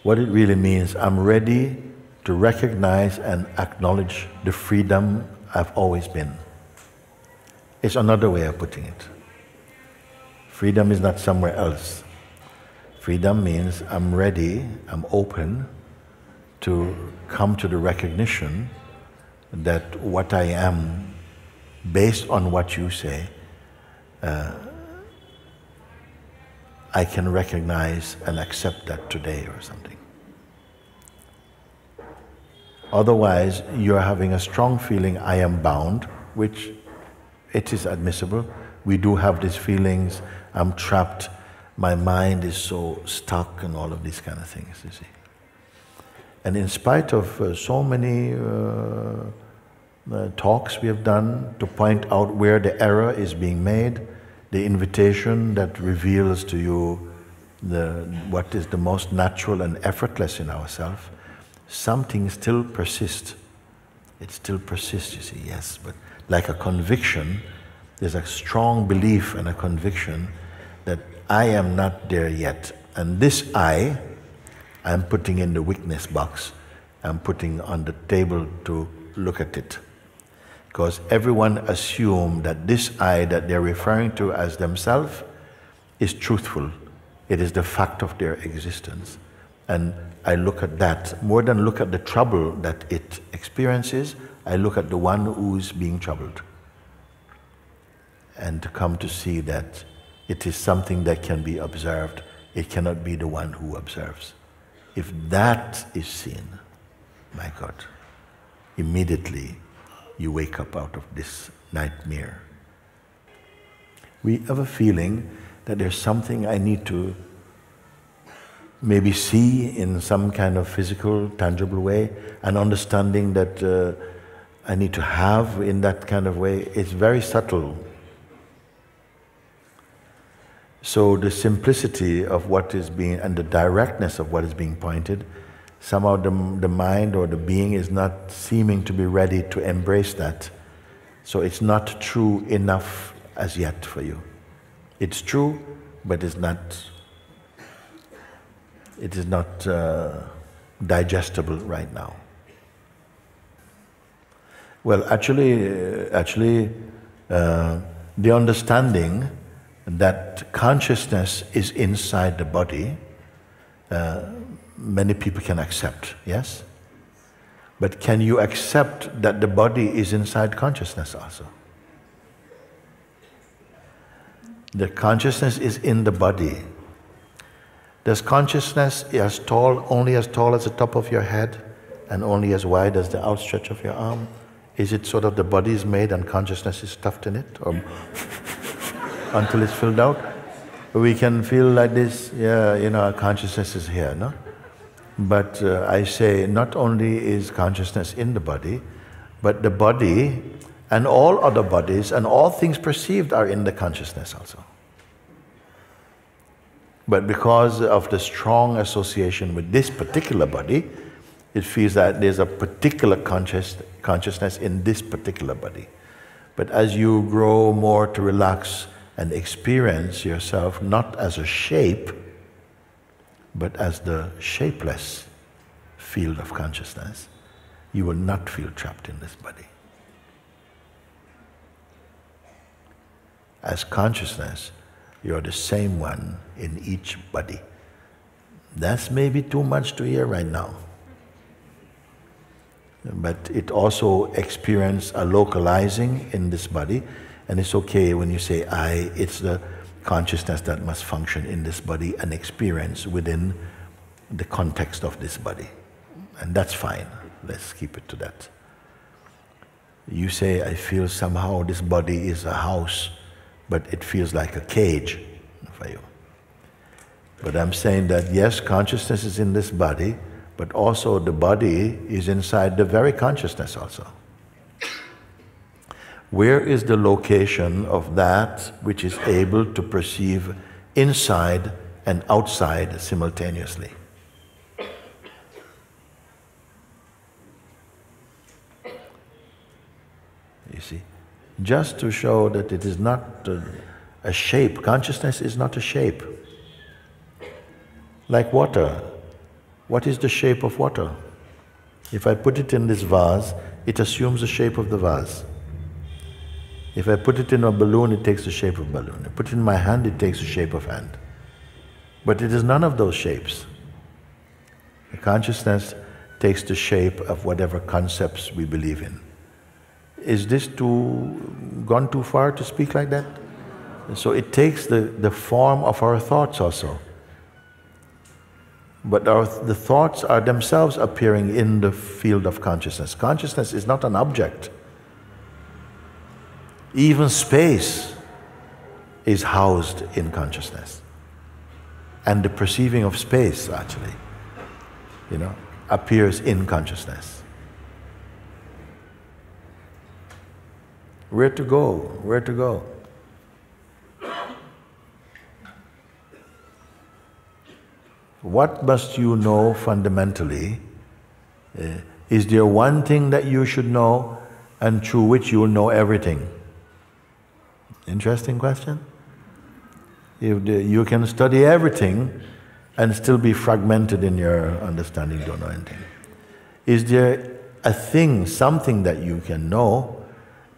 What it really means, I'm ready to recognize and acknowledge the freedom I've always been. It's another way of putting it. Freedom is not somewhere else. Freedom means I'm ready, I'm open to come to the recognition that what I am, based on what you say, I can recognize and accept that today or something. Otherwise, you're having a strong feeling, I am bound, which it is admissible. We do have these feelings, I'm trapped, my mind is so stuck and all of these kind of things, you see. And in spite of so many talks we have done to point out where the error is being made, the invitation that reveals to you what is the most natural and effortless in ourselves, something still persists. It still persists, you see, yes, but like a conviction, there's a strong belief and a conviction that I am not there yet. And this I'm putting in the witness box, I'm putting on the table to look at it. Because everyone assumes that this I that they're referring to as themselves is truthful. It is the fact of their existence. And I look at that, more than look at the trouble that it experiences, I look at the one who is being troubled. And to come to see that it is something that can be observed, it cannot be the one who observes. If that is seen, my God, immediately you wake up out of this nightmare. We have a feeling that there's something I need to maybe see in some kind of physical, tangible way, an understanding that I need to have in that kind of way. It's very subtle. So the simplicity of what is being, and the directness of what is being pointed, somehow the mind or the being is not seeming to be ready to embrace that. So it's not true enough as yet for you. It's true, but it is not digestible right now. Well, actually, the understanding that consciousness is inside the body, many people can accept, yes? But can you accept that the body is inside consciousness also? The consciousness is in the body. Does consciousness only as tall as the top of your head and only as wide as the outstretch of your arm? Is it sort of the body is made and consciousness is stuffed in it, or until it's filled out? We can feel like this, yeah, you know, consciousness is here, no? But I say not only is consciousness in the body, but the body and all other bodies and all things perceived are in the consciousness also. But because of the strong association with this particular body, it feels that there's a particular consciousness in this particular body. But as you grow more to relax and experience yourself not as a shape, but as the shapeless field of consciousness, you will not feel trapped in this body. As consciousness, you're the same one in each body. That's maybe too much to hear right now. But it also experiences a localizing in this body, and it's okay when you say I, it's the consciousness that must function in this body and experience within the context of this body. And that's fine. Let's keep it to that. You say, I feel somehow this body is a house, but it feels like a cage for you. But I'm saying that yes, consciousness is in this body, but also the body is inside the very consciousness also. Where is the location of that which is able to perceive inside and outside simultaneously? You see, just to show that it is not a shape. Consciousness is not a shape. Like water. What is the shape of water? If I put it in this vase, it assumes the shape of the vase. If I put it in a balloon, it takes the shape of balloon. I put it in my hand, it takes the shape of hand. But it is none of those shapes. The consciousness takes the shape of whatever concepts we believe in. Is this gone too far to speak like that? So it takes the form of our thoughts also. But the thoughts are themselves appearing in the field of consciousness. Consciousness is not an object. Even space is housed in consciousness. And the perceiving of space, actually, appears in consciousness. Where to go? Where to go? What must you know fundamentally? Is there one thing that you should know and through which you will know everything? Interesting question. You can study everything and still be fragmented in your understanding, don't know anything. Is there a thing, something that you can know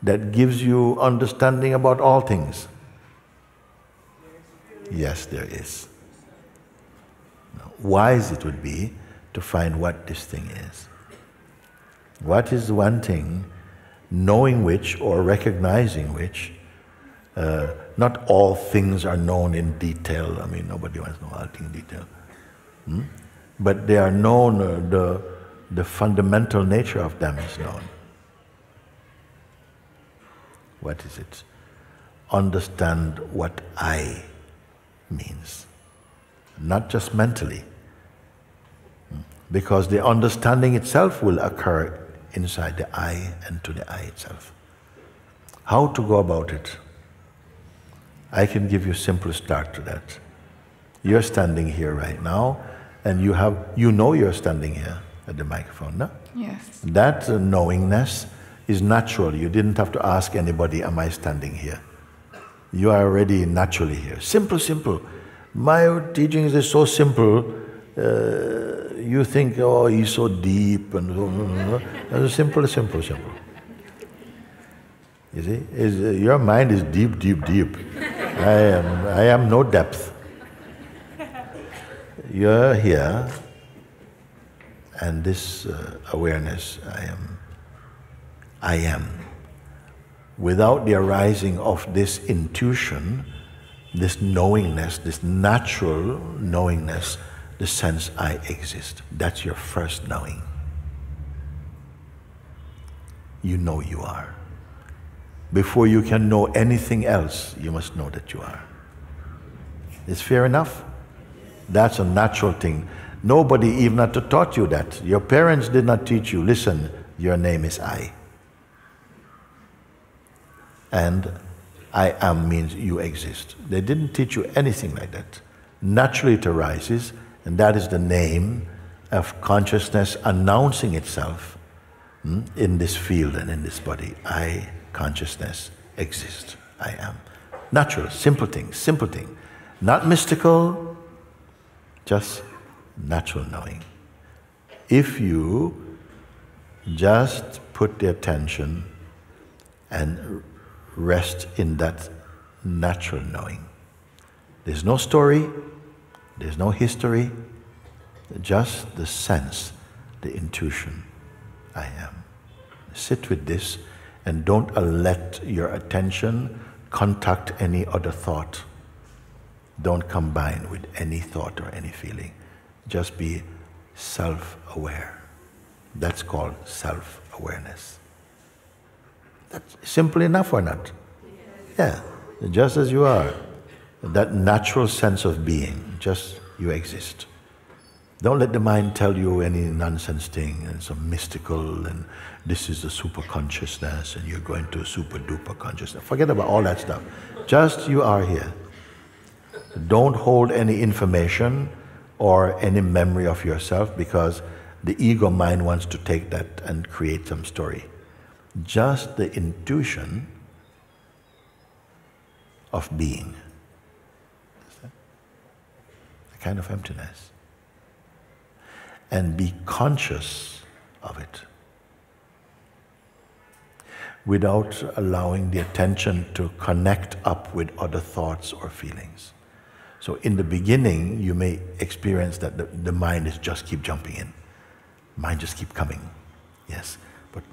that gives you understanding about all things? Yes, there is. Wise it would be to find what this thing is. What is one thing, knowing which or recognizing which, not all things are known in detail. I mean, nobody wants to know all things in detail. But they are known, the fundamental nature of them is known. What is it? Understand what I means. Not just mentally. Because the understanding itself will occur inside the I and to the I itself. How to go about it? I can give you a simple start to that. You're standing here right now, and you know you're standing here at the microphone, no? Yes. That knowingness is natural. You didn't have to ask anybody, am I standing here? You are already naturally here. Simple, simple. My teachings is so simple, you think, oh, he's so deep, and simple, simple, simple. You see, your mind is deep, deep, deep. I am no depth. You're here, and this awareness, I am. Without the arising of this intuition, this knowingness, this natural knowingness, the sense I exist. That's your first knowing. You know you are. Before you can know anything else, you must know that you are. Is fair enough? That's a natural thing. Nobody even had to taught you that. Your parents did not teach you, listen, your name is I. And I am means you exist. They didn't teach you anything like that. Naturally it arises, and that is the name of consciousness announcing itself in this field and in this body. I, consciousness, exist. I am. Natural, simple thing. Not mystical, just natural knowing. If you just put the attention and rest in that natural knowing. There's no story, there's no history, just the sense, the intuition, I am. Sit with this and don't let your attention contact any other thought. Don't combine with any thought or any feeling. Just be self-aware. That's called self-awareness. That's simple enough or not? Yeah, just as you are. That natural sense of being, just you exist. Don't let the mind tell you any nonsense thing and some mystical and this is the super consciousness and you're going to a super duper consciousness. Forget about all that stuff. Just you are here. Don't hold any information or any memory of yourself because the ego mind wants to take that and create some story. Just the intuition of being. A kind of emptiness. and be conscious of it without allowing the attention to connect up with other thoughts or feelings. So in the beginning, you may experience that the mind is just keep jumping in. Mind just keep coming. Yes, but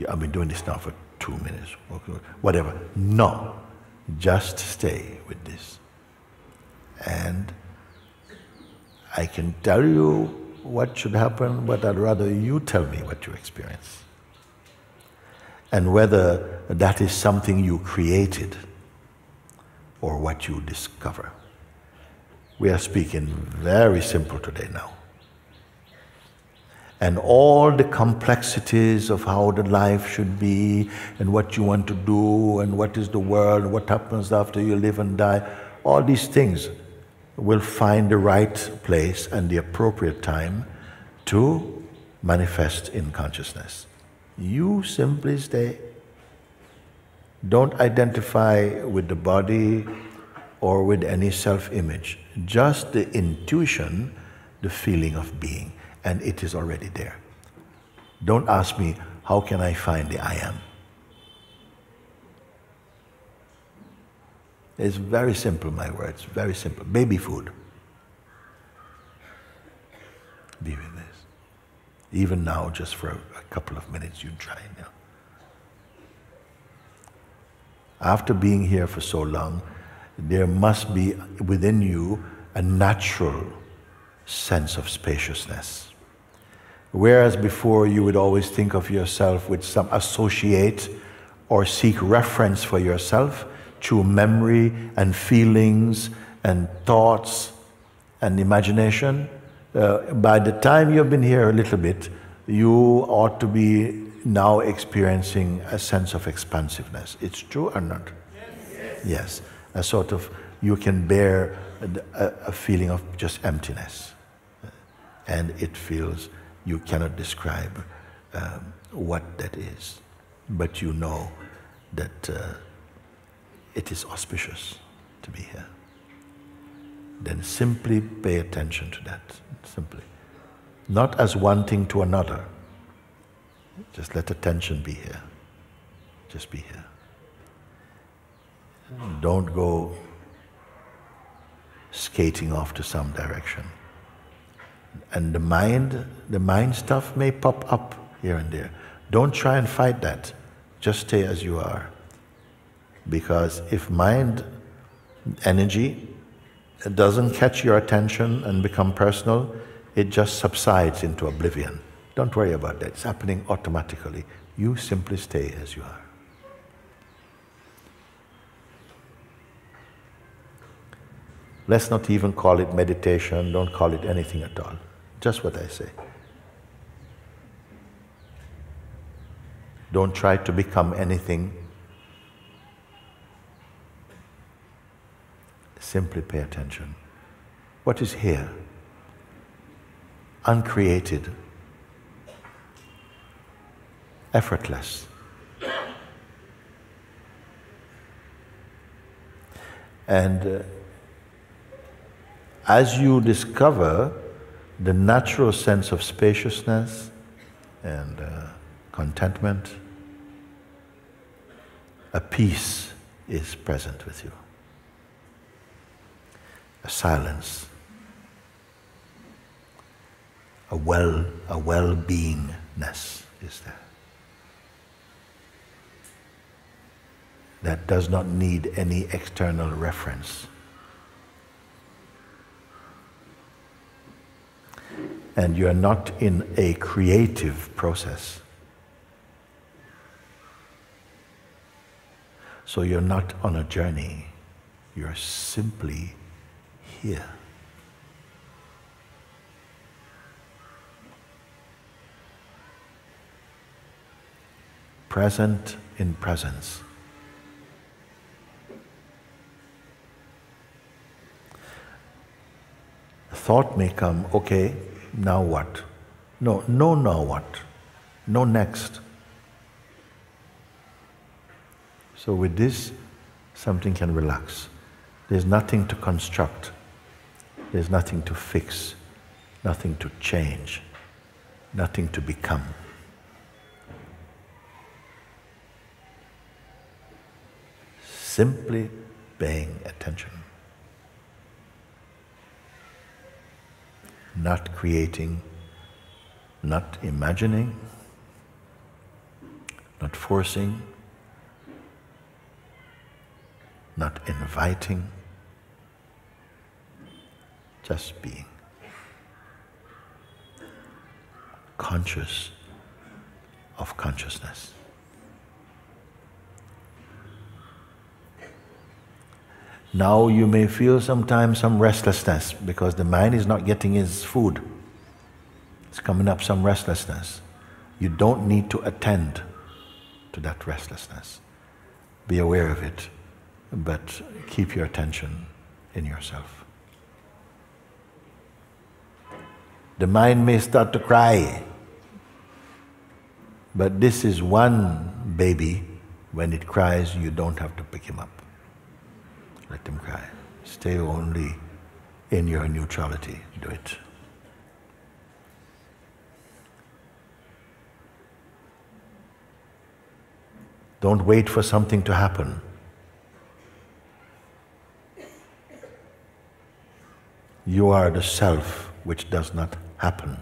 I've been doing this now for 2 minutes, whatever. No, just stay with this. And I can tell you what should happen, but I'd rather you tell me what you experience. And whether that is something you created or what you discover. We are speaking very simple today now. And all the complexities of how the life should be and what you want to do and what is the world, what happens after you live and die, all these things will find the right place and the appropriate time to manifest in consciousness. You simply stay. Don't identify with the body or with any self-image. Just the intuition, the feeling of being, and it is already there. Don't ask me, how can I find the I am? It's very simple, my words, very simple. Baby food. Be with this. Even now, just for a couple of minutes, you try now. After being here for so long, there must be within you a natural sense of spaciousness. Whereas before you would always think of yourself with some associate or seek reference for yourself through memory and feelings and thoughts and imagination, by the time you've been here a little bit, you ought to be now experiencing a sense of expansiveness. It's true or not? Yes. Yes. A sort of, you can bear a feeling of just emptiness. And it feels, you cannot describe what that is. But you know that it is auspicious to be here. Then simply pay attention to that, simply. Not as one thing to another. Just let attention be here. Just be here. Don't go skating off to some direction. And the mind stuff may pop up here and there. Don't try and fight that. Just stay as you are. Because if mind energy doesn't catch your attention and become personal, it just subsides into oblivion. Don't worry about that. It's happening automatically. You simply stay as you are. Let's not even call it meditation. Don't call it anything at all. Just what I say. Don't try to become anything. Simply pay attention. What is here? Uncreated. Effortless. And as you discover the natural sense of spaciousness and contentment, a peace is present with you. A silence. A well-beingness is there. That does not need any external reference. And you're not in a creative process. So you're not on a journey. You're simply here. Present in presence. A thought may come, okay, now what? No, now what? No next. So with this, something can relax. There's nothing to construct. There's nothing to fix. nothing to change, nothing to become. Simply paying attention. Not creating, not imagining, not forcing, not inviting, just being. Conscious of consciousness. Now you may feel sometimes some restlessness because the mind is not getting its food. It's coming up some restlessness. You don't need to attend to that restlessness. Be aware of it, but keep your attention in yourself. The mind may start to cry, but this is one baby. When it cries, you don't have to pick him up. Let them cry. Stay only in your neutrality. Do it. Don't wait for something to happen. You are the self which does not happen.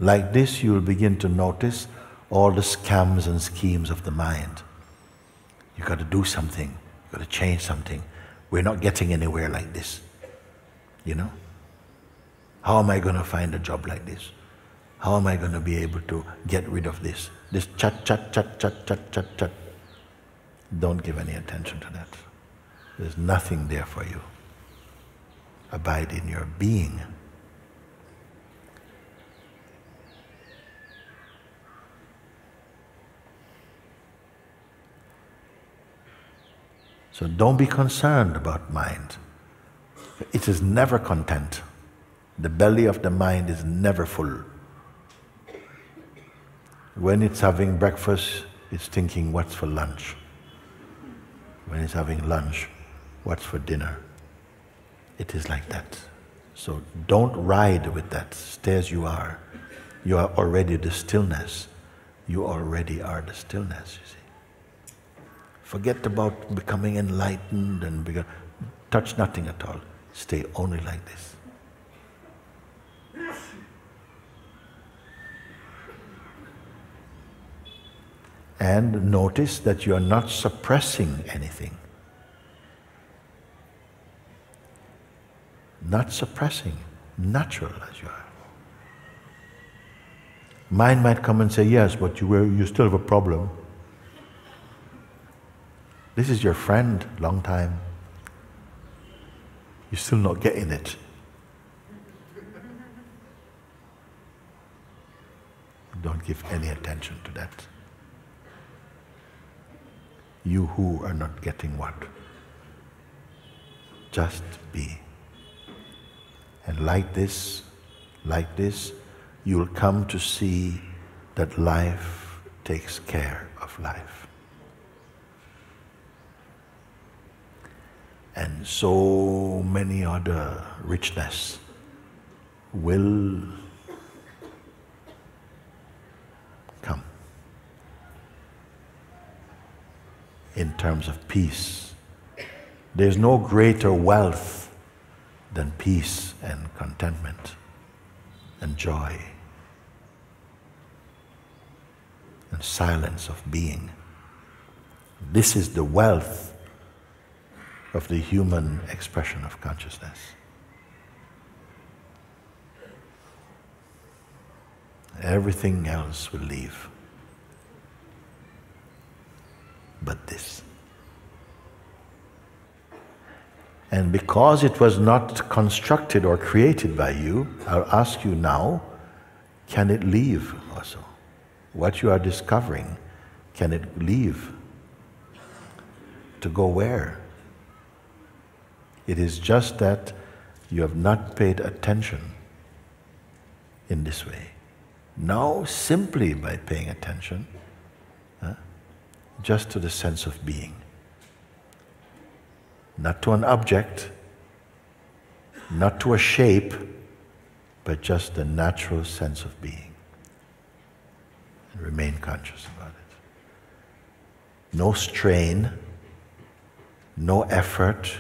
Like this, you will begin to notice all the scams and schemes of the mind. You got to do something. You got to change something. We're not getting anywhere like this. You know? How am I going to find a job like this? How am I going to be able to get rid of this? This chat, chat, chat, chat, chat, chat, chat. Don't give any attention to that. There's nothing there for you. Abide in your being. So don't be concerned about mind. It is never content. The belly of the mind is never full. When it's having breakfast, it's thinking, what's for lunch? When it's having lunch, what's for dinner? It is like that. So don't ride with that. Stay as you are. You are already the stillness. You already are the stillness, you see. Forget about becoming enlightened and touch nothing at all. Stay only like this. And notice that you are not suppressing anything. Not suppressing, natural as you are. Mind might come and say, yes, but you still have a problem. This is your friend, long time. You're still not getting it. Don't give any attention to that. You who are not getting what? Just be. And like this, you will come to see that life takes care of life. And so many other richness will come in terms of peace. There's no greater wealth than peace and contentment and joy and silence of being. This is the wealth of the human expression of consciousness. Everything else will leave but this. And because it was not constructed or created by you, I'll ask you now, can it leave also? What you are discovering, can it leave? To go where? It is just that you have not paid attention in this way. Now, simply by paying attention, just to the sense of being, Not to an object, not to a shape, but just the natural sense of being. And remain conscious about it. No strain, no effort.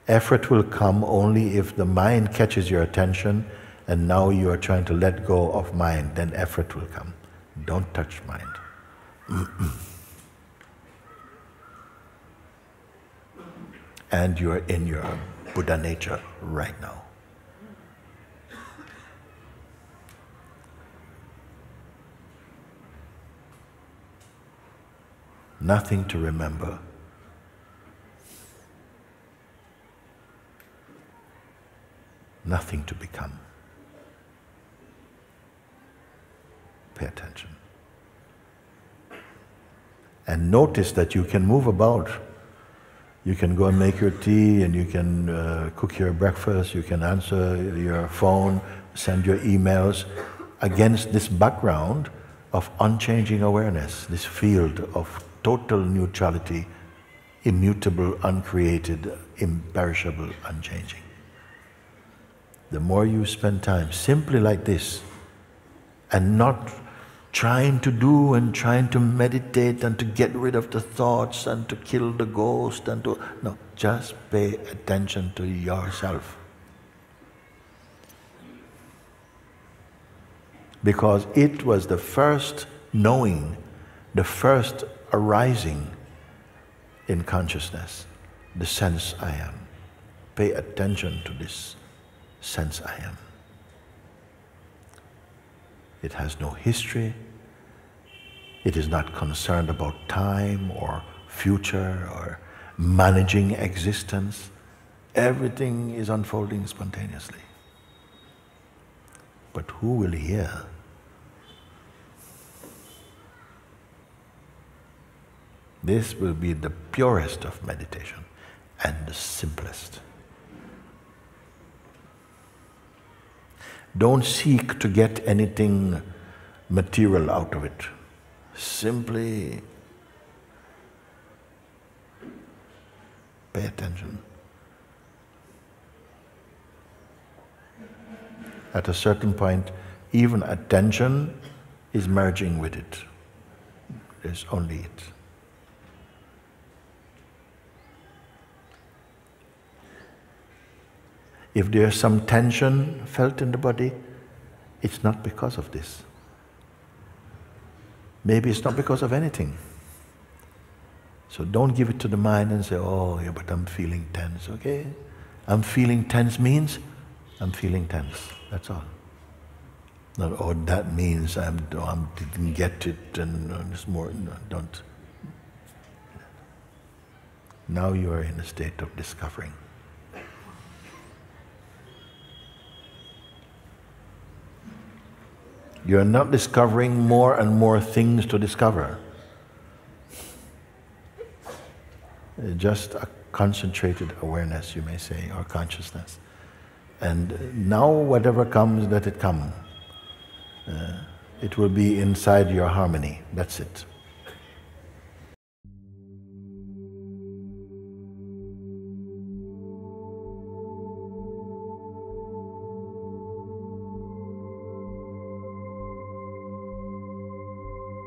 Effort will come only if the mind catches your attention and now you are trying to let go of mind, then effort will come. Don't touch mind. And you are in your Buddha nature right now. Nothing to remember. Nothing to become. Pay attention. And notice that you can move about. You can go and make your tea, and you can cook your breakfast, you can answer your phone, send your emails against this background of unchanging awareness, this field of total neutrality, immutable, uncreated, imperishable, unchanging. The more you spend time simply like this, and not trying to do and trying to meditate and to get rid of the thoughts and to kill the ghost and to, no, just pay attention to yourself. Because it was the first knowing, the first arising in consciousness, the sense I am. Pay attention to this sense I am. It has no history. It is not concerned about time or future or managing existence. Everything is unfolding spontaneously. But who will hear? This will be the purest of meditation and the simplest. Don't seek to get anything material out of it. Simply pay attention. At a certain point, even attention is merging with it. There's only it. If there's some tension felt in the body, it's not because of this. Maybe it's not because of anything. So don't give it to the mind and say, oh, yeah, but I'm feeling tense. Okay, I'm feeling tense means I'm feeling tense. That's all. Not, oh, that means I didn't get it and it's more, no, don't. Now you are in a state of discovering. You're not discovering more and more things to discover. Just a concentrated awareness, you may say, or consciousness. And now whatever comes, let it come. It will be inside your harmony. That's it.